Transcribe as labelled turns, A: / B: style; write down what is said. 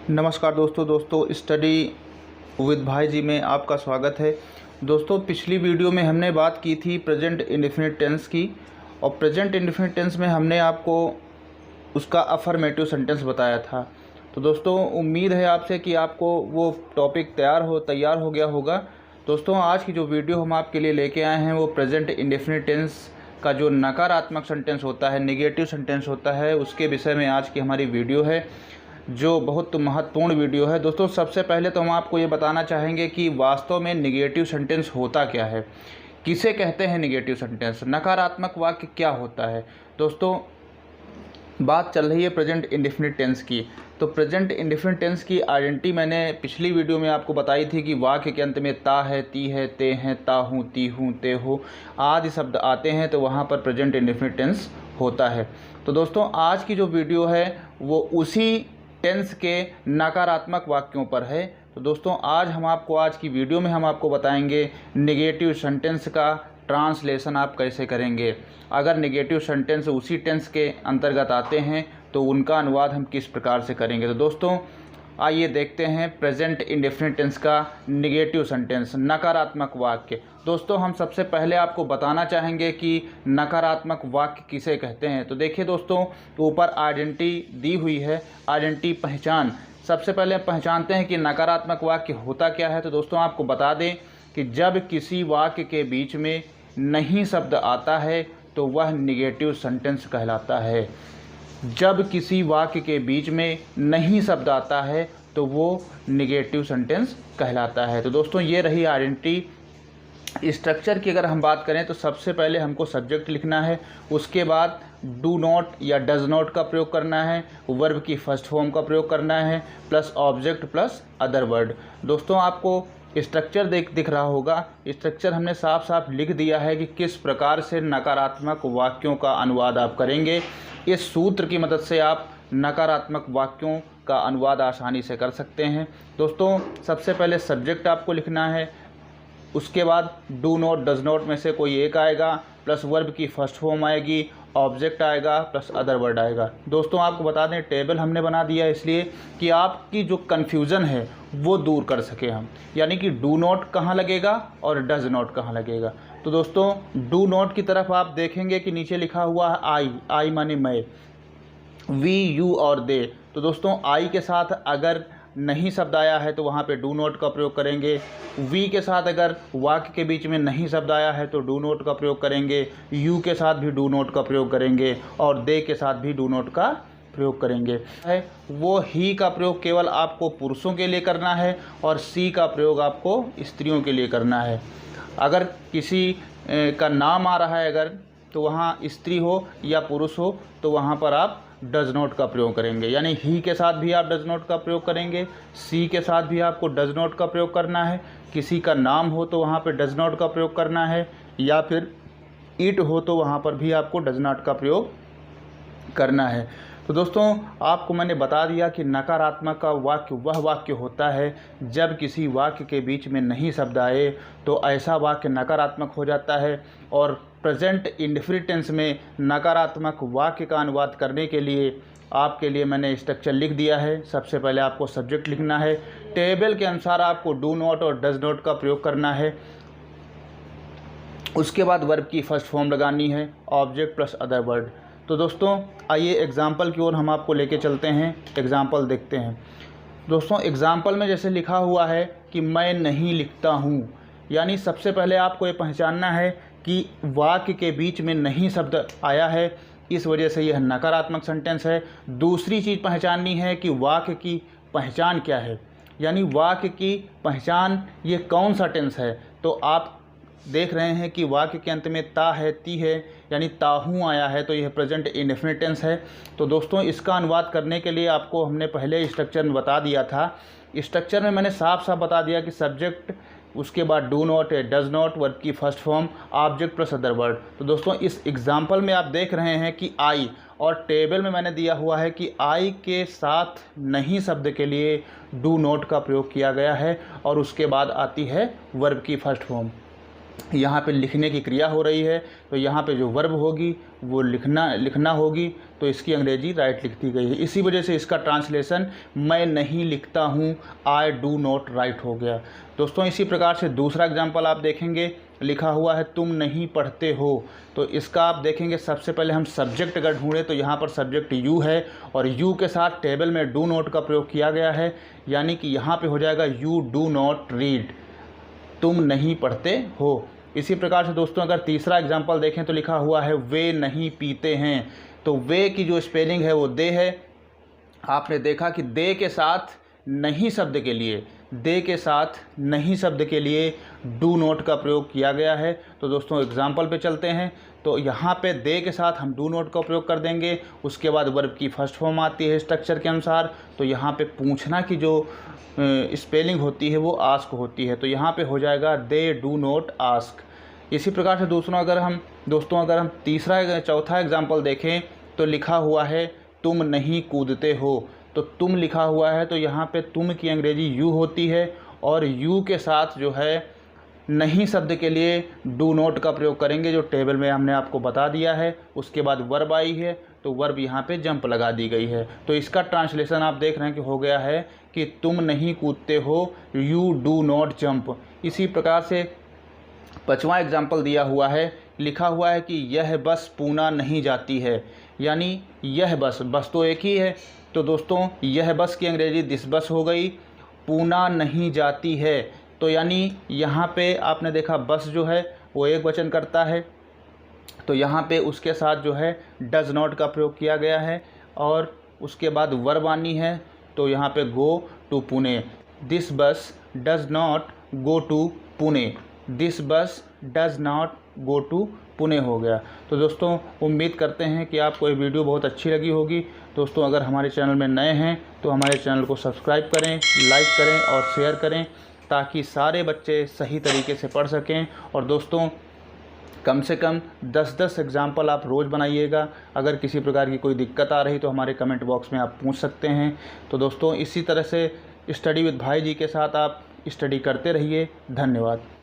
A: नमस्कार दोस्तों study with भाई जी में आपका स्वागत है। दोस्तों पिछली वीडियो में हमने बात की थी प्रेजेंट इंडेफिनिट टेंस की, और प्रेजेंट इंडेफिनिट टेंस में हमने आपको उसका अफर्मेटिव सेंटेंस बताया था। तो दोस्तों उम्मीद है आपसे कि आपको वो टॉपिक तैयार हो गया होगा। दोस्तों आज की जो वीडियो हम आपके लिए लेके आए हैं वो प्रेजेंट इंडेफिनिट टेंस का जो नकारात्मक सेंटेंस होता है, नेगेटिव सेंटेंस होता है, उसके विषय में आज की हमारी वीडियो है, जो बहुत महत्वपूर्ण वीडियो है। दोस्तों सबसे पहले तो हम आपको ये बताना चाहेंगे कि वास्तव में नेगेटिव सेंटेंस होता क्या है, किसे कहते हैं नेगेटिव सेंटेंस, नकारात्मक वाक्य क्या होता है। दोस्तों बात चल रही है प्रेजेंट इंडेफिनिट टेंस की। तो प्रेजेंट इंडेफिनिट टेंस की आइडेंटिटी मैंने पिछली वीडियो में आपको बताई थी कि वाक्य के अंत में ता है, ती है, ते हैं, ता हूँ, ती हूँ, ते हो आदि शब्द आते हैं तो वहाँ पर प्रेजेंट इंडेफिनिट टेंस होता है। तो दोस्तों आज की जो वीडियो है वो उसी टेंस के नकारात्मक वाक्यों पर है। तो दोस्तों आज की वीडियो में हम आपको बताएंगे नेगेटिव सेंटेंस का ट्रांसलेशन आप कैसे करेंगे। अगर नेगेटिव सेंटेंस उसी टेंस के अंतर्गत आते हैं तो उनका अनुवाद हम किस प्रकार से करेंगे। तो दोस्तों आइए देखते हैं प्रेजेंट इंडेफिनिट टेंस का नेगेटिव सेंटेंस, नकारात्मक वाक्य। दोस्तों हम सबसे पहले आपको बताना चाहेंगे कि नकारात्मक वाक्य किसे कहते हैं। तो देखिए दोस्तों ऊपर आइडेंटिटी दी हुई है, आइडेंटिटी पहचान। सबसे पहले पहचानते हैं कि नकारात्मक वाक्य होता क्या है। तो दोस्तों आपको बता दें कि जब किसी वाक्य के बीच में नहीं शब्द आता है तो वह नेगेटिव सेंटेंस कहलाता है। जब किसी वाक्य के बीच में नहीं शब्द आता है तो वो नेगेटिव सेंटेंस कहलाता है। तो दोस्तों ये रही आइडेंटिटी। स्ट्रक्चर की अगर हम बात करें तो सबसे पहले हमको सब्जेक्ट लिखना है, उसके बाद डू नॉट या डज नॉट का प्रयोग करना है, वर्ब की फर्स्ट फॉर्म का प्रयोग करना है, plus object plus other word. दोस्तों आपको स्ट्रक्चर दिख रहा होगा। स्ट्रक्चर हमने साफ साफ लिख दिया है कि किस प्रकार से नकारात्मक वाक्यों का अनुवाद आप करेंगे। इस सूत्र की मदद से आप नकारात्मक वाक्यों का अनुवाद आसानी से कर सकते हैं। दोस्तों सबसे पहले सब्जेक्ट आपको लिखना है, उसके बाद डू नॉट डज नॉट में से कोई एक आएगा, प्लस वर्ब की फर्स्ट फॉर्म आएगी, ऑब्जेक्ट आएगा, प्लस अदर वर्ड आएगा। दोस्तों आपको बता दें टेबल हमने बना दिया है इसलिए कि आपकी जो कन्फ्यूज़न है वो दूर कर सके हम, यानी कि डू नॉट कहाँ लगेगा और डज नॉट कहाँ लगेगा। तो दोस्तों डू नॉट की तरफ आप देखेंगे कि नीचे लिखा हुआ है आई माने मैं, वी, यू और दे। तो दोस्तों आई के साथ अगर नहीं शब्द आया है तो वहाँ पे डू नॉट का प्रयोग करेंगे। वी के साथ अगर वाक्य के बीच में नहीं शब्द आया है तो डू नॉट का प्रयोग करेंगे। यू के साथ भी डू नॉट का प्रयोग करेंगे और दे के साथ भी डू नॉट का प्रयोग करेंगे। है वो ही का प्रयोग केवल आपको पुरुषों के लिए करना है और सी का प्रयोग आपको स्त्रियों के लिए करना है। अगर किसी का नाम आ रहा है अगर तो वहाँ स्त्री हो या पुरुष हो तो वहाँ पर आप डज नॉट का प्रयोग करेंगे, यानी ही के साथ भी आप डज नॉट का प्रयोग करेंगे, सी के साथ भी आपको डज नॉट का प्रयोग करना है। किसी का नाम हो तो वहाँ पे डज नॉट का प्रयोग करना है, या फिर इट हो तो वहाँ पर भी आपको डज नॉट का प्रयोग करना है। तो दोस्तों आपको मैंने बता दिया कि नकारात्मक का वाक्य वह वाक्य होता है जब किसी वाक्य के बीच में नहीं शब्द आए तो ऐसा वाक्य नकारात्मक हो जाता है। और प्रेजेंट इंडेफिनिट टेंस में नकारात्मक वाक्य का अनुवाद करने के लिए आपके लिए मैंने स्ट्रक्चर लिख दिया है। सबसे पहले आपको सब्जेक्ट लिखना है, टेबल के अनुसार आपको डू नॉट और डज नॉट का प्रयोग करना है, उसके बाद वर्ब की फर्स्ट फॉर्म लगानी है, ऑब्जेक्ट प्लस अदर वर्ड। तो दोस्तों आइए एग्जाम्पल की ओर हम आपको लेके चलते हैं, एग्जाम्पल देखते हैं। दोस्तों एग्जाम्पल में जैसे लिखा हुआ है कि मैं नहीं लिखता हूँ, यानी सबसे पहले आपको ये पहचानना है कि वाक्य के बीच में नहीं शब्द आया है, इस वजह से यह नकारात्मक सेंटेंस है। दूसरी चीज़ पहचाननी है कि वाक्य की पहचान क्या है, यानी वाक्य की पहचान ये कौन सा टेंस है। तो आप देख रहे हैं कि वाक्य के अंत में ता है, ती है, यानी ताहू आया है, तो यह प्रेजेंट इंडेफिनिट टेंस है। तो दोस्तों इसका अनुवाद करने के लिए आपको हमने पहले स्ट्रक्चर में बता दिया था। स्ट्रक्चर में मैंने साफ साफ बता दिया कि सब्जेक्ट, उसके बाद do not, does not, verb की first form, object plus other word. तो दोस्तों इस एग्जाम्पल में आप देख रहे हैं कि आई, और टेबल में मैंने दिया हुआ है कि आई के साथ नहीं शब्द के लिए डू नॉट का प्रयोग किया गया है और उसके बाद आती है वर्ब की फर्स्ट फॉर्म। यहाँ पे लिखने की क्रिया हो रही है, तो यहाँ पे जो वर्ब होगी वो लिखना होगी, तो इसकी अंग्रेजी राइट लिख दी गई है। इसी वजह से इसका ट्रांसलेशन मैं नहीं लिखता हूँ, आई डू नॉट राइट हो गया। दोस्तों इसी प्रकार से दूसरा एग्जाम्पल आप देखेंगे, लिखा हुआ है तुम नहीं पढ़ते हो। तो इसका आप देखेंगे, सबसे पहले हम सब्जेक्ट अगर ढूंढें तो यहाँ पर सब्जेक्ट यू है और यू के साथ टेबल में डू नॉट का प्रयोग किया गया है, यानी कि यहाँ पे हो जाएगा यू डू नॉट रीड, तुम नहीं पढ़ते हो। इसी प्रकार से दोस्तों अगर तीसरा एग्जाम्पल देखें तो लिखा हुआ है वे नहीं पीते हैं। तो वे की जो स्पेलिंग है वो दे है। आपने देखा कि दे के साथ नहीं शब्द के लिए, दे के साथ नहीं शब्द के लिए डू नॉट का प्रयोग किया गया है। तो दोस्तों एग्जाम्पल पे चलते हैं। तो यहाँ पे दे के साथ हम डू नॉट का प्रयोग कर देंगे। उसके बाद वर्ब की फर्स्ट फॉर्म आती है स्ट्रक्चर के अनुसार। तो यहाँ पे पूछना की जो स्पेलिंग होती है वो आस्क होती है। तो यहाँ पे हो जाएगा दे डू नॉट आस्क। इसी प्रकार से दोस्तों अगर हम चौथा एग्जाम्पल देखें तो लिखा हुआ है तुम नहीं कूदते हो। तो तुम लिखा हुआ है, तो यहाँ पे तुम की अंग्रेजी यू होती है और यू के साथ जो है नहीं शब्द के लिए डू नॉट का प्रयोग करेंगे, जो टेबल में हमने आपको बता दिया है। उसके बाद वर्ब आई है, तो वर्ब यहाँ पे जंप लगा दी गई है। तो इसका ट्रांसलेशन आप देख रहे हैं कि हो गया है कि तुम नहीं कूदते हो, यू डू नॉट जंप। इसी प्रकार से पांचवा एग्जाम्पल दिया हुआ है, लिखा हुआ है कि यह बस पूना नहीं जाती है, यानी यह बस तो एक ही है। तो दोस्तों यह बस की अंग्रेजी दिस बस हो गई, पूना नहीं जाती है। तो यानी यहाँ पे आपने देखा बस जो है वो एक वचन करता है, तो यहाँ पे उसके साथ जो है डज नॉट का प्रयोग किया गया है और उसके बाद वर्ब आनी है। तो यहाँ पे go to Pune, this bus does not go to Pune, this bus does not go to Pune हो गया। तो दोस्तों उम्मीद करते हैं कि आपको ये वीडियो बहुत अच्छी लगी होगी। दोस्तों अगर हमारे चैनल में नए हैं तो हमारे चैनल को सब्सक्राइब करें, लाइक करें और शेयर करें, ताकि सारे बच्चे सही तरीके से पढ़ सकें। और दोस्तों कम से कम 10-10 एग्जाम्पल आप रोज़ बनाइएगा। अगर किसी प्रकार की कोई दिक्कत आ रही तो हमारे कमेंट बॉक्स में आप पूछ सकते हैं। तो दोस्तों इसी तरह से स्टडी विद भाई जी के साथ आप स्टडी करते रहिए। धन्यवाद।